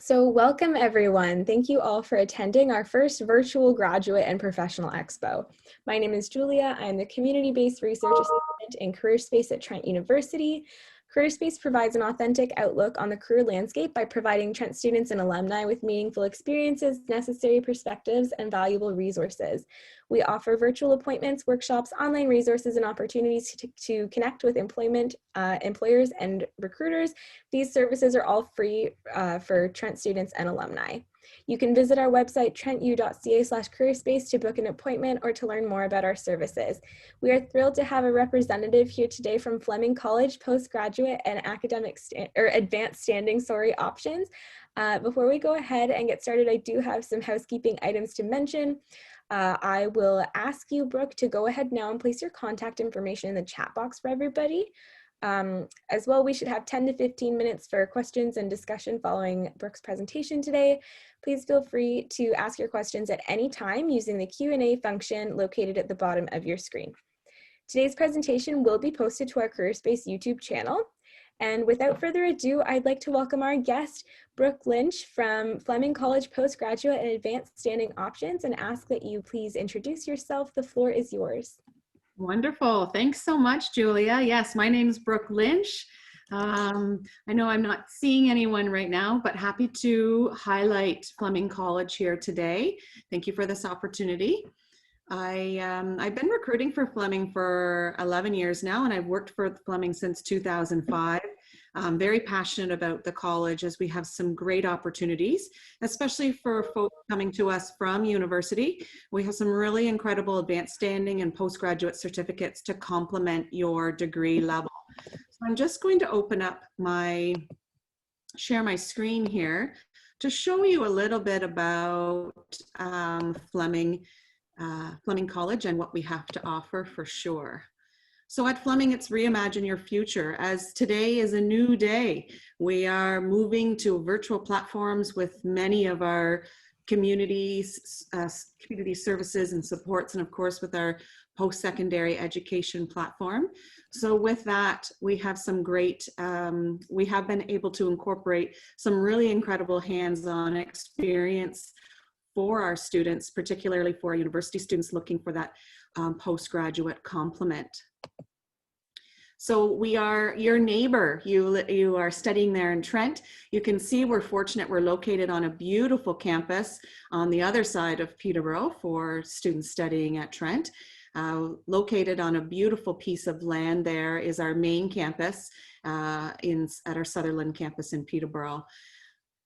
So welcome everyone. Thank you all for attending our first virtual graduate and professional expo. My name is Julia. I'm the community-based research assistant in Careerspace at Trent University. Careerspace provides an authentic outlook on the career landscape by providing Trent students and alumni with meaningful experiences, necessary perspectives, and valuable resources. We offer virtual appointments, workshops, online resources, and opportunities to connect with employers and recruiters. These services are all free for Trent students and alumni. You can visit our website, trentu.ca/careerspace, to book an appointment or to learn more about our services. We are thrilled to have a representative here today from Fleming College postgraduate and advanced standing options. Before we go ahead and get started, I do have some housekeeping items to mention. I will ask you, Brooke, to go ahead now and place your contact information in the chat box for everybody. As well, we should have 10 to 15 minutes for questions and discussion following Brooke's presentation today. Please feel free to ask your questions at any time using the Q&A function located at the bottom of your screen. Today's presentation will be posted to our Careerspace YouTube channel. And without further ado, I'd like to welcome our guest, Brooke Lynch from Fleming College Postgraduate and Advanced Standing Options, and ask that you please introduce yourself. The floor is yours. Wonderful. Thanks so much, Julia. Yes, my name is Brooke Lynch. I know I'm not seeing anyone right now, but happy to highlight Fleming College here today. Thank you for this opportunity. I've been recruiting for Fleming for 11 years now, and I've worked for Fleming since 2005. I'm very passionate about the college as we have some great opportunities, especially for folks coming to us from university. We have some really incredible advanced standing and postgraduate certificates to complement your degree level. So I'm just going to open up share my screen here to show you a little bit about Fleming College and what we have to offer for sure. So at Fleming, it's Reimagine Your Future, as today is a new day. We are moving to virtual platforms with many of our community services and supports, and of course with our post-secondary education platform. So with that, we have some great, we have been able to incorporate some really incredible hands-on experience for our students, particularly for our university students looking for that postgraduate complement. So we are your neighbor. You are studying there in Trent. You can see we're fortunate. We're located on a beautiful campus on the other side of Peterborough for students studying at Trent. Located on a beautiful piece of land there is our main campus at our Sutherland campus in Peterborough.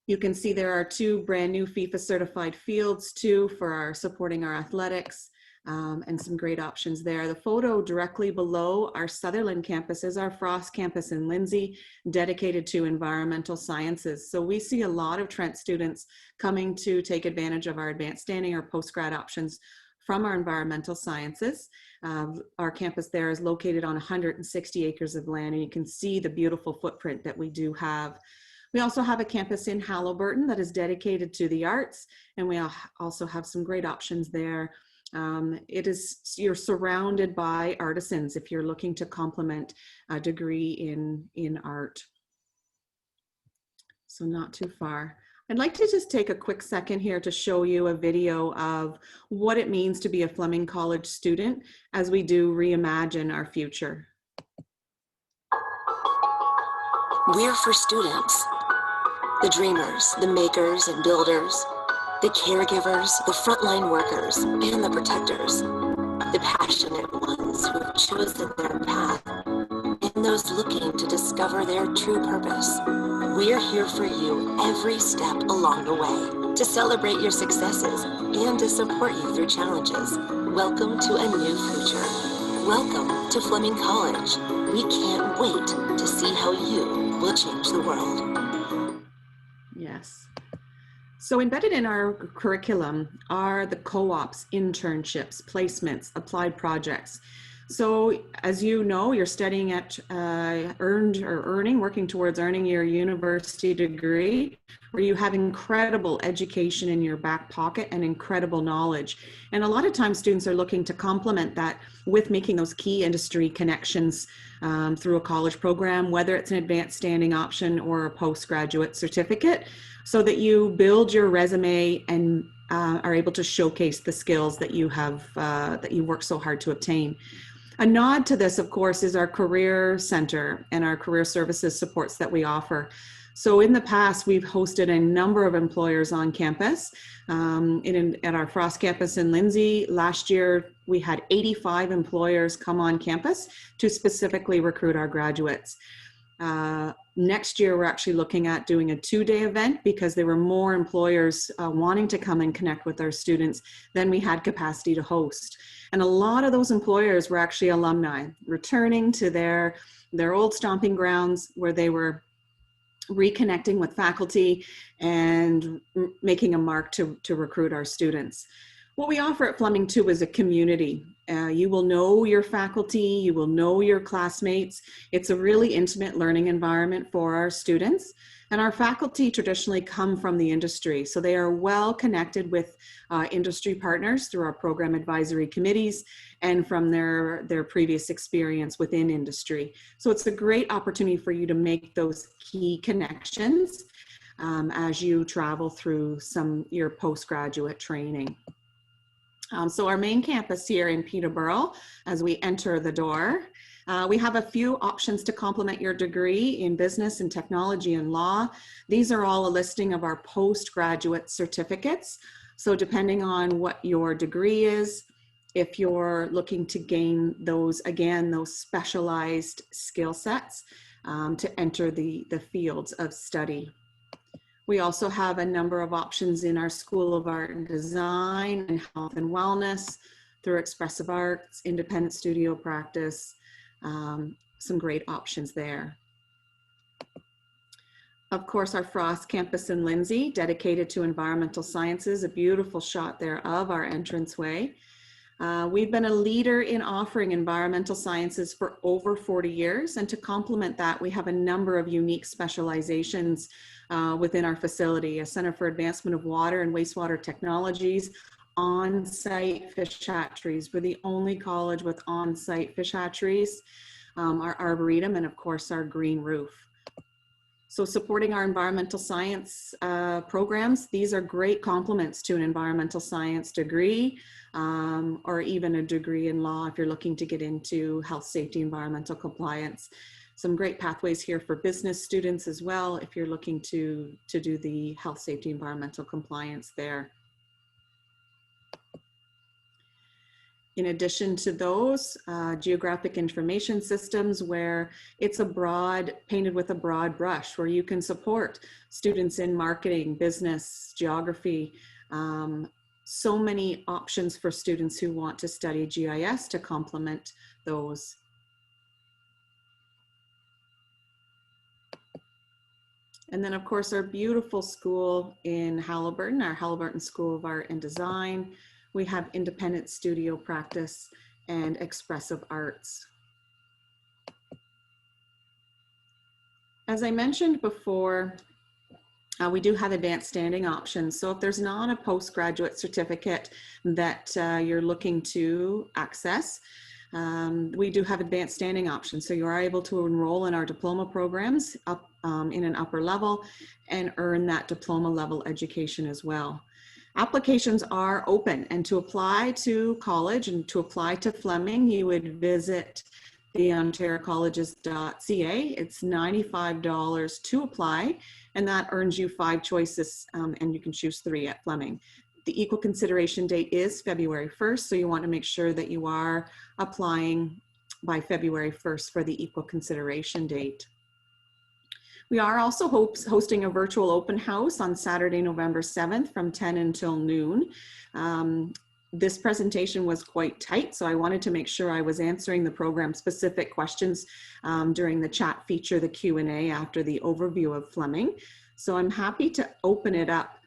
You can see there are two brand new FIFA certified fields too for supporting our athletics. And some great options there. The photo directly below our Sutherland campus is our Frost campus in Lindsay, dedicated to environmental sciences. So we see a lot of Trent students coming to take advantage of our advanced standing or post-grad options from our environmental sciences. Our campus there is located on 160 acres of land, and you can see the beautiful footprint that we do have. We also have a campus in Haliburton that is dedicated to the arts, and we also have some great options there. You're surrounded by artisans if you're looking to complement a degree in art. So not too far. I'd like to just take a quick second here to show you a video of what it means to be a Fleming College student as we do reimagine our future. We're for students, the dreamers, the makers and builders, the caregivers, the frontline workers, and the protectors, the passionate ones who have chosen their path, and those looking to discover their true purpose. We're here for you every step along the way, to celebrate your successes and to support you through challenges. Welcome to a new future. Welcome to Fleming College. We can't wait to see how you will change the world. Yes. So embedded in our curriculum are the co-ops, internships, placements, applied projects. So as you know, you're studying at working towards earning your university degree, where you have incredible education in your back pocket and incredible knowledge. And a lot of times students are looking to complement that with making those key industry connections through a college program, whether it's an advanced standing option or a postgraduate certificate, so that you build your resume and are able to showcase the skills that you have, that you work so hard to obtain. A nod to this, of course, is our Career Center and our career services supports that we offer. So in the past, we've hosted a number of employers on campus. At our Frost campus in Lindsay, last year, we had 85 employers come on campus to specifically recruit our graduates. Next year, we're actually looking at doing a 2-day event because there were more employers wanting to come and connect with our students than we had capacity to host. And a lot of those employers were actually alumni returning to their old stomping grounds where they were reconnecting with faculty and making a mark to recruit our students. What we offer at Fleming too is a community. You will know your faculty, you will know your classmates. It's a really intimate learning environment for our students. And our faculty traditionally come from the industry, so they are well connected with industry partners through our program advisory committees and from their previous experience within industry. So it's a great opportunity for you to make those key connections as you travel through your postgraduate training. So our main campus here in Peterborough, as we enter the door, we have a few options to complement your degree in business and technology and law. These are all a listing of our postgraduate certificates. So depending on what your degree is, if you're looking to gain those, again, those specialized skill sets to enter the fields of study. We also have a number of options in our School of Art and Design and Health and Wellness through Expressive Arts, Independent Studio Practice, some great options there. Of course, our Frost campus in Lindsay, dedicated to environmental sciences, a beautiful shot there of our entranceway. We've been a leader in offering environmental sciences for over 40 years, and to complement that, we have a number of unique specializations within our facility, a Center for Advancement of Water and Wastewater Technologies, on-site fish hatcheries. We're the only college with on-site fish hatcheries, our arboretum, and of course our green roof. So supporting our environmental science programs, these are great complements to an environmental science degree or even a degree in law if you're looking to get into health, safety, environmental compliance. Some great pathways here for business students as well if you're looking to do the health, safety, environmental compliance there. In addition to those, geographic information systems where it's painted with a broad brush, where you can support students in marketing, business, geography, so many options for students who want to study GIS to complement those. And then of course, our beautiful school in Haliburton, our Haliburton School of Art and Design. We have independent studio practice and expressive arts. As I mentioned before, we do have advanced standing options. So if there's not a postgraduate certificate that you're looking to access, we do have advanced standing options. So you are able to enroll in our diploma programs up in an upper level and earn that diploma level education as well. Applications are open, and to apply to college and to apply to Fleming, you would visit the ontariocolleges.ca. It's $95 to apply, and that earns you 5 choices, and you can choose 3 at Fleming. The equal consideration date is February 1st, so you want to make sure that you are applying by February 1st for the equal consideration date. We are also hosting a virtual open house on Saturday, November 7th from 10 until noon. This presentation was quite tight, so I wanted to make sure I was answering the program specific questions during the chat feature, the Q&A after the overview of Fleming. So I'm happy to open it up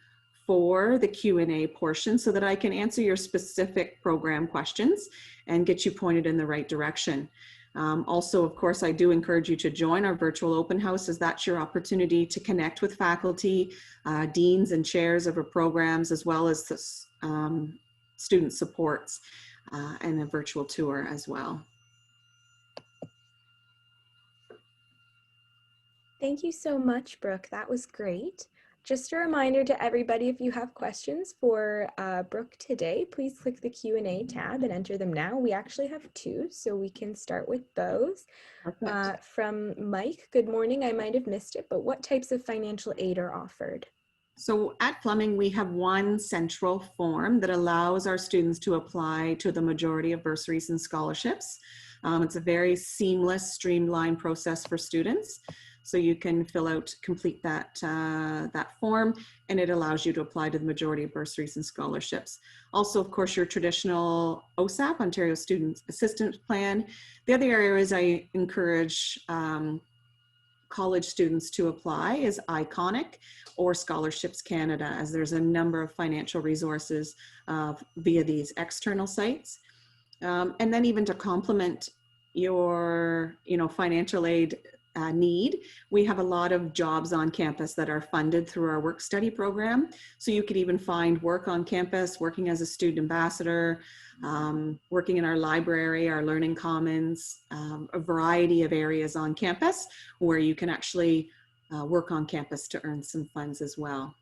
for the Q&A portion so that I can answer your specific program questions and get you pointed in the right direction. Also, of course, I do encourage you to join our virtual open house, as that's your opportunity to connect with faculty, deans and chairs of our programs, as well as the, student supports and a virtual tour as well. Thank you so much, Brooke. That was great. Just a reminder to everybody, if you have questions for Brooke today, please click the Q&A tab and enter them now. We actually have two, so we can start with those. From Mike, good morning. I might have missed it, but what types of financial aid are offered? So at Fleming, we have one central form that allows our students to apply to the majority of bursaries and scholarships. It's a very seamless, streamlined process for students. So you can complete that, that form, and it allows you to apply to the majority of bursaries and scholarships. Also, of course, your traditional OSAP, Ontario Student Assistance Plan. The other areas I encourage college students to apply is Iconic or Scholarships Canada, as there's a number of financial resources via these external sites. And then even to complement your financial aid need, we have a lot of jobs on campus that are funded through our work study program. So you could even find work on campus, working as a student ambassador, working in our library, our learning commons, a variety of areas on campus where you can actually work on campus to earn some funds as well.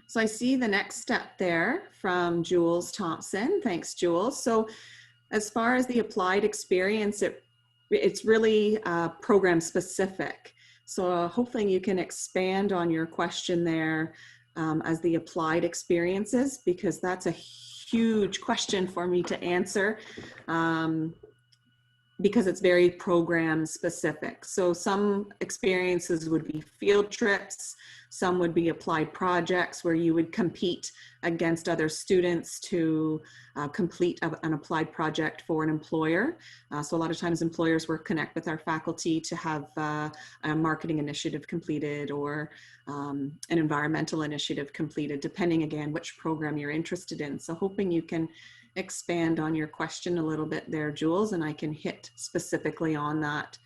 So I see the next step there from Jules Thompson. Thanks, Jules. So as far as the applied experience, it's really program specific. So hopefully you can expand on your question there as the applied experiences, because that's a huge question for me to answer because it's very program specific. So some experiences would be field trips, some would be applied projects where you would compete against other students to complete an applied project for an employer. So a lot of times employers will connect with our faculty to have a marketing initiative completed or an environmental initiative completed, depending again which program you're interested in. So hoping you can expand on your question a little bit there, Jules, and I can hit specifically on that.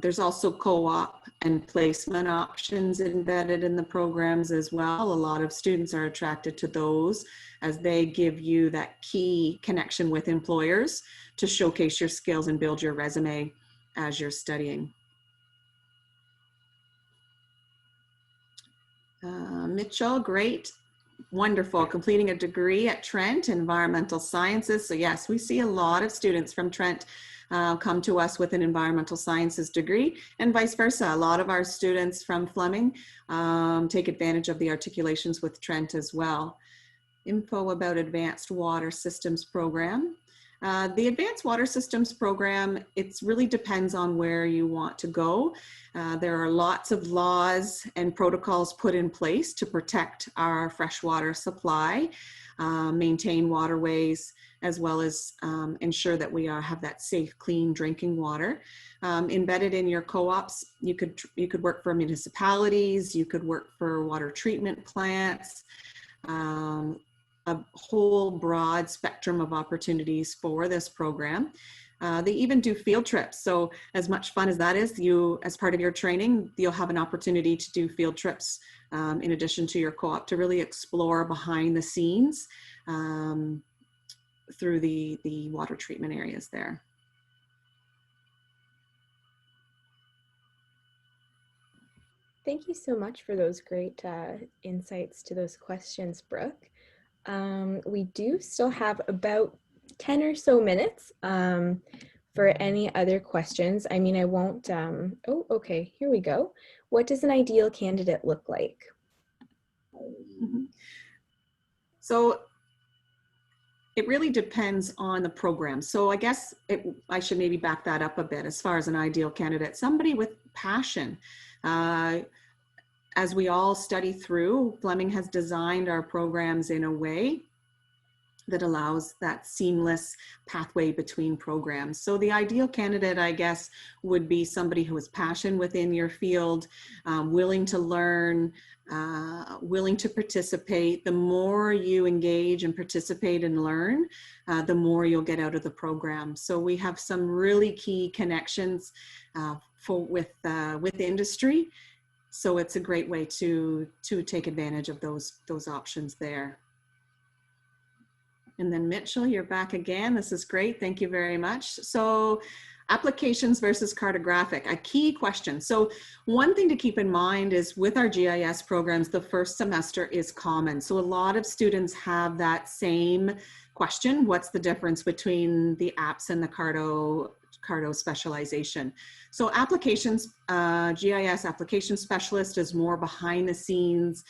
There's also co-op and placement options embedded in the programs as well. A lot of students are attracted to those as they give you that key connection with employers to showcase your skills and build your resume as you're studying. Mitchell, great. Wonderful, completing a degree at Trent, environmental sciences. So yes, we see a lot of students from Trent come to us with an environmental sciences degree, and vice versa. A lot of our students from Fleming take advantage of the articulations with Trent as well. Info about Advanced Water Systems program. The Advanced Water Systems program, it really depends on where you want to go. There are lots of laws and protocols put in place to protect our freshwater supply, maintain waterways, as well as ensure that we have that safe, clean drinking water. Embedded in your co-ops, you could work for municipalities, you could work for water treatment plants, a whole broad spectrum of opportunities for this program. They even do field trips. So as much fun as that is, as part of your training, you'll have an opportunity to do field trips in addition to your co-op to really explore behind the scenes through the water treatment areas there. Thank you so much for those great insights to those questions, Brooke. We do still have about 10 or so minutes for any other questions. I mean, I won't, oh, okay, here we go. What does an ideal candidate look like? So it really depends on the program. So I guess I should maybe back that up a bit as far as an ideal candidate, somebody with passion. As we all study through, Fleming has designed our programs in a way that allows that seamless pathway between programs. So the ideal candidate, I guess, would be somebody who is passionate within your field, willing to learn, willing to participate. The more you engage and participate and learn, the more you'll get out of the program. So we have some really key connections with industry. So it's a great way to take advantage of those options there. And then Mitchell, you're back again. This is great. Thank you very much. So applications versus cartographic, a key question. So one thing to keep in mind is with our GIS programs, the first semester is common. So a lot of students have that same question. What's the difference between the apps and the Carto specialization? So applications, GIS application specialist is more behind the scenes,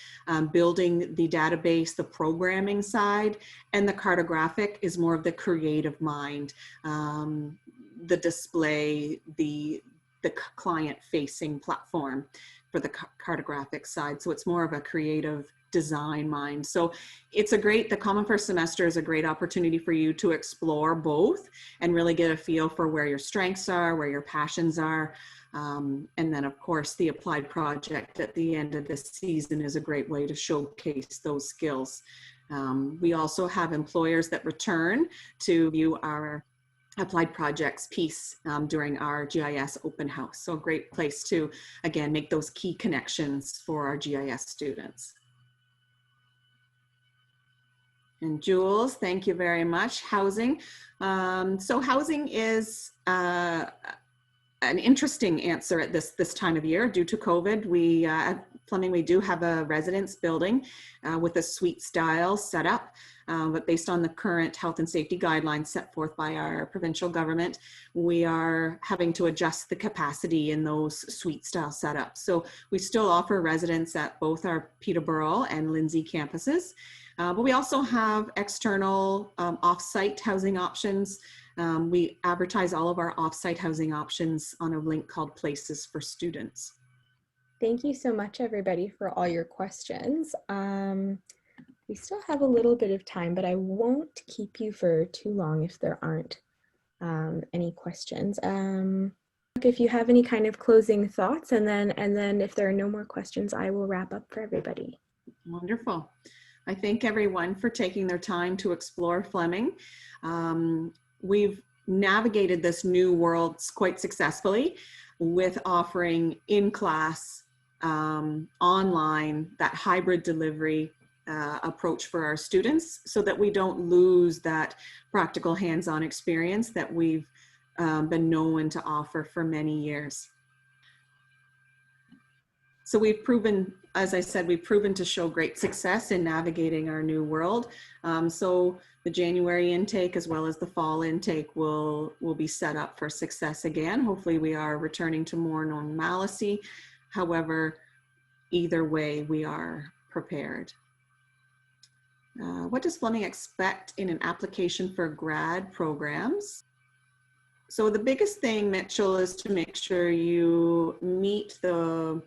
building the database, the programming side, and the cartographic is more of the creative mind, the display, the client facing platform for the cartographic side. So it's more of a creative design mind. So it's the common first semester is a great opportunity for you to explore both and really get a feel for where your strengths are, where your passions are. And then of course the applied project at the end of the season is a great way to showcase those skills. We also have employers that return to view our applied projects piece during our GIS open house. So a great place to, again, make those key connections for our GIS students. And Jules, thank you very much. Housing. So housing is an interesting answer at this time of year due to COVID. At Fleming, we do have a residence building with a suite style setup, but based on the current health and safety guidelines set forth by our provincial government, we are having to adjust the capacity in those suite style setups. So we still offer residence at both our Peterborough and Lindsay campuses. But we also have external off-site housing options. We advertise all of our off-site housing options on a link called Places for Students. Thank you so much, everybody, for all your questions. We still have a little bit of time, but I won't keep you for too long if there aren't any questions. If you have any kind of closing thoughts, and then if there are no more questions, I will wrap up for everybody. Wonderful. I thank everyone for taking their time to explore Fleming. We've navigated this new world quite successfully with offering in-class, online, that hybrid delivery approach for our students so that we don't lose that practical hands-on experience that we've been known to offer for many years. So we've proven, as I said, we've proven to show great success in navigating our new world. So the January intake as well as the fall intake will be set up for success again. Hopefully we are returning to more normalcy. However, either way, we are prepared. What does Fleming expect in an application for grad programs? So the biggest thing, Mitchell, is to make sure you meet the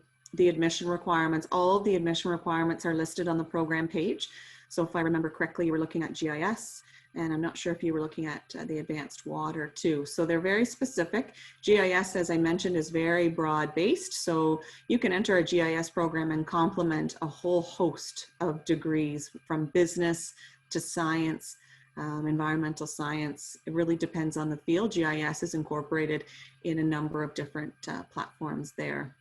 admission requirements. All of the admission requirements are listed on the program page. So if I remember correctly, you were looking at GIS, and I'm not sure if you were looking at the advanced water too. So they're very specific. GIS, as I mentioned, is very broad-based. So you can enter a GIS program and complement a whole host of degrees from business to science, environmental science. It really depends on the field. GIS is incorporated in a number of different platforms there.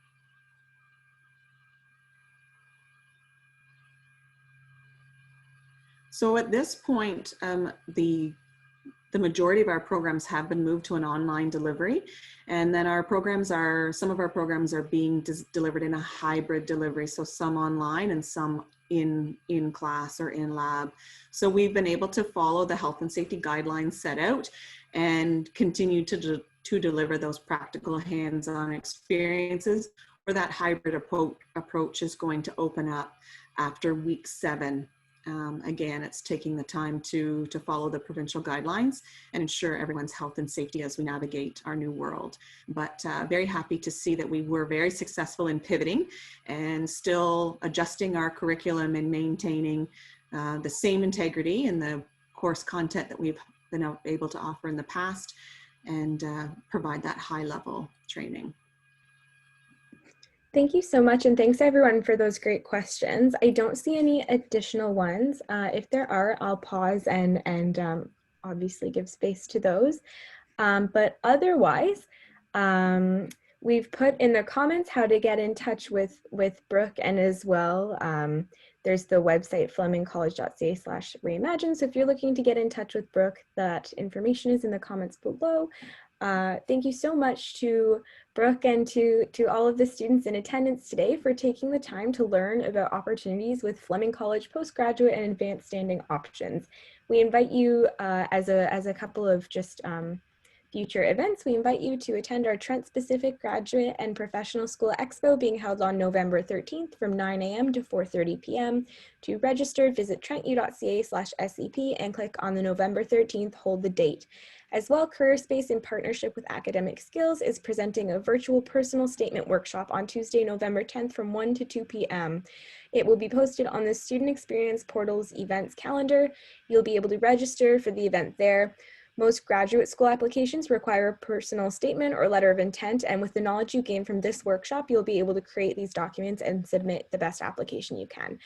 So at this point, the majority of our programs have been moved to an online delivery, and then some of our programs are being delivered in a hybrid delivery, so some online and some in class or in lab. So we've been able to follow the health and safety guidelines set out and continue to deliver those practical hands-on experiences, where that hybrid approach is going to open up after week 7. Again, it's taking the time to follow the provincial guidelines and ensure everyone's health and safety as we navigate our new world. But very happy to see that we were very successful in pivoting and still adjusting our curriculum and maintaining the same integrity and the course content that we've been able to offer in the past and provide that high level training. Thank you so much, and thanks everyone for those great questions. I don't see any additional ones. If there are, I'll pause and obviously give space to those. But otherwise, we've put in the comments how to get in touch with Brooke, and as well, there's the website flemingcollege.ca/reimagine. So if you're looking to get in touch with Brooke, that information is in the comments below. Thank you so much to Brooke and to all of the students in attendance today for taking the time to learn about opportunities with Fleming College postgraduate and advanced standing options. We invite you as a couple of just future events, we invite you to attend our Trent-specific Graduate and Professional School Expo being held on November 13th from 9 a.m. to 4:30 p.m. To register, visit trentu.ca/SEP and click on the November 13th hold the date. As well, Careerspace, in partnership with Academic Skills, is presenting a virtual personal statement workshop on Tuesday, November 10th from 1 to 2 p.m. It will be posted on the Student Experience Portal's events calendar. You'll be able to register for the event there. Most graduate school applications require a personal statement or letter of intent, and with the knowledge you gain from this workshop, you'll be able to create these documents and submit the best application you can.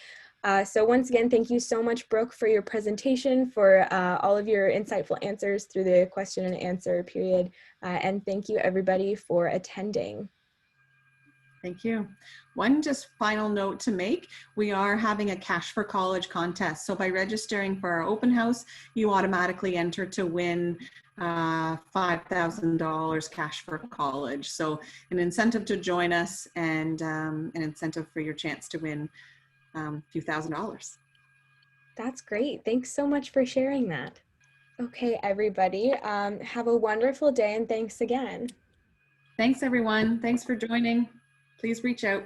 So once again, thank you so much, Brooke, for your presentation, for all of your insightful answers through the question and answer period, and thank you everybody for attending. Thank you. One just final note to make, we are having a Cash for College contest. So by registering for our open house, you automatically enter to win $5,000 cash for college. So an incentive to join us and an incentive for your chance to win a few $1,000s. That's great. Thanks so much for sharing that. Okay, everybody, have a wonderful day and thanks again. Thanks everyone. Thanks for joining. Please reach out.